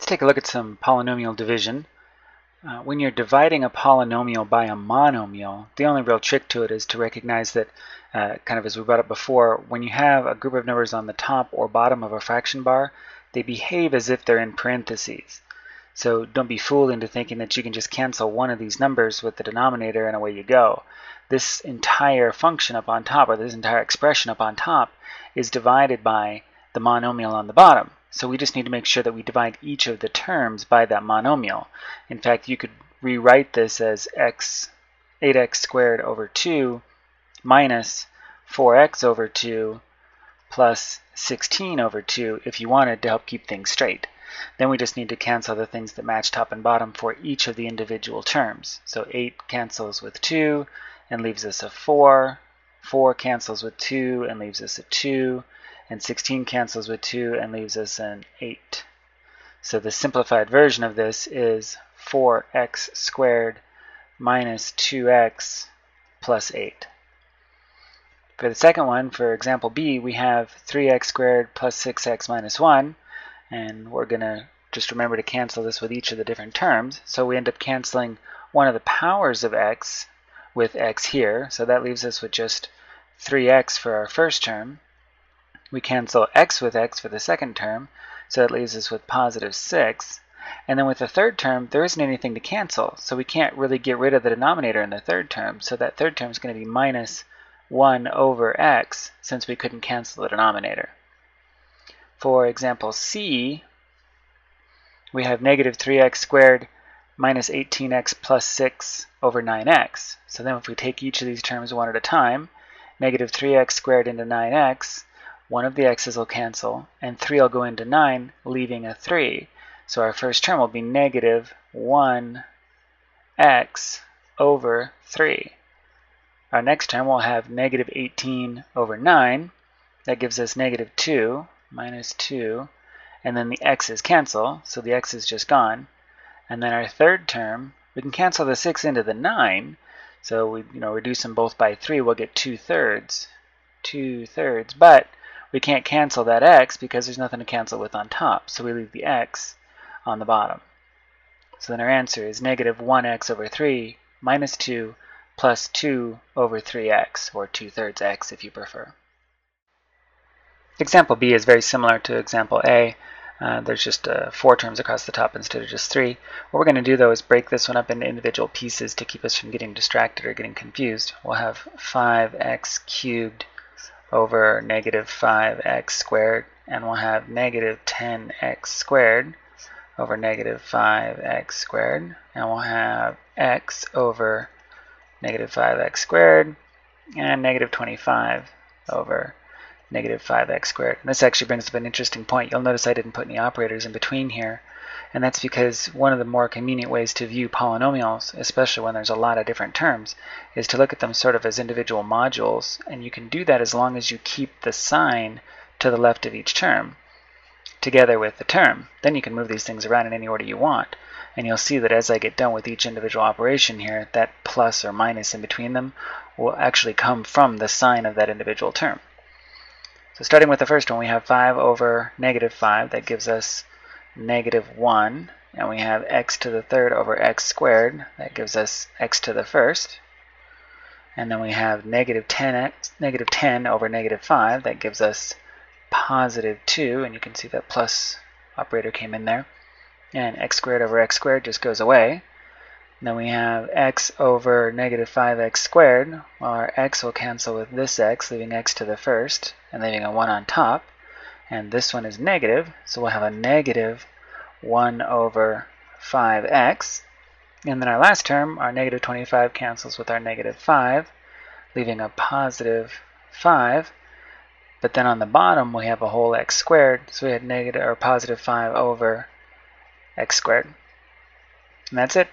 Let's take a look at some polynomial division. When you're dividing a polynomial by a monomial, the only real trick to it is to recognize that, kind of as we brought up before, when you have a group of numbers on the top or bottom of a fraction bar, they behave as if they're in parentheses. So don't be fooled into thinking that you can just cancel one of these numbers with the denominator and away you go. This entire function up on top, or this entire expression up on top, is divided by the monomial on the bottom. So we just need to make sure that we divide each of the terms by that monomial. In fact, you could rewrite this as 8x squared over 2 minus 4x over 2 plus 16 over 2 if you wanted to help keep things straight. Then we just need to cancel the things that match top and bottom for each of the individual terms. So 8 cancels with 2 and leaves us a 4. 4 cancels with 2 and leaves us a 2. And 16 cancels with 2 and leaves us an 8. So the simplified version of this is 4x squared minus 2x plus 8. For the second one, for example B, we have 3x squared plus 6x minus 1. And we're going to just remember to cancel this with each of the different terms. So we end up canceling one of the powers of x with x here. So that leaves us with just 3x for our first term. We cancel x with x for the second term, so that leaves us with positive 6. And then with the third term, there isn't anything to cancel, so we can't really get rid of the denominator in the third term. So that third term is going to be minus 1 over x, since we couldn't cancel the denominator. For example C, we have negative 3x squared minus 18x plus 6 over 9x. So then if we take each of these terms one at a time, negative 3x squared into 9x, one of the x's will cancel, and 3 will go into 9, leaving a 3. So our first term will be negative 1x over 3. Our next term will have negative 18 over 9. That gives us negative 2, minus 2. And then the x's cancel, so the x is just gone. And then our third term, we can cancel the 6 into the 9. So we reduce them both by 3, we'll get 2/3. 2/3. But we can't cancel that x because there's nothing to cancel with on top, so we leave the x on the bottom. So then our answer is negative 1x over 3 minus 2 plus 2 over 3x, or 2/3 x if you prefer. Example B is very similar to example A. There's just 4 terms across the top instead of just 3. What we're going to do though is break this one up into individual pieces to keep us from getting distracted or getting confused. We'll have 5x cubed over negative 5x squared, and we'll have negative 10x squared over negative 5x squared, and we'll have x over negative 5x squared, and negative 25 over negative 5x squared. And this actually brings up an interesting point. You'll notice I didn't put any operators in between here, and that's because one of the more convenient ways to view polynomials, especially when there's a lot of different terms, is to look at them sort of as individual modules, and you can do that as long as you keep the sign to the left of each term together with the term. Then you can move these things around in any order you want, and you'll see that as I get done with each individual operation here, that plus or minus in between them will actually come from the sign of that individual term. So starting with the first one, we have 5 over negative 5. That gives us negative 1. And we have x to the third over x squared. That gives us x to the first. And then we have negative 10 over negative 5. That gives us positive 2. And you can see that plus operator came in there. And x squared over x squared just goes away. And then we have x over negative 5x squared. Well, our x will cancel with this x, leaving x to the first, and leaving a 1 on top. And this one is negative, so we'll have a negative 1 over 5x. And then our last term, our negative 25, cancels with our negative 5, leaving a positive 5. But then on the bottom, we have a whole x squared, so we had negative or positive 5 over x squared. And that's it.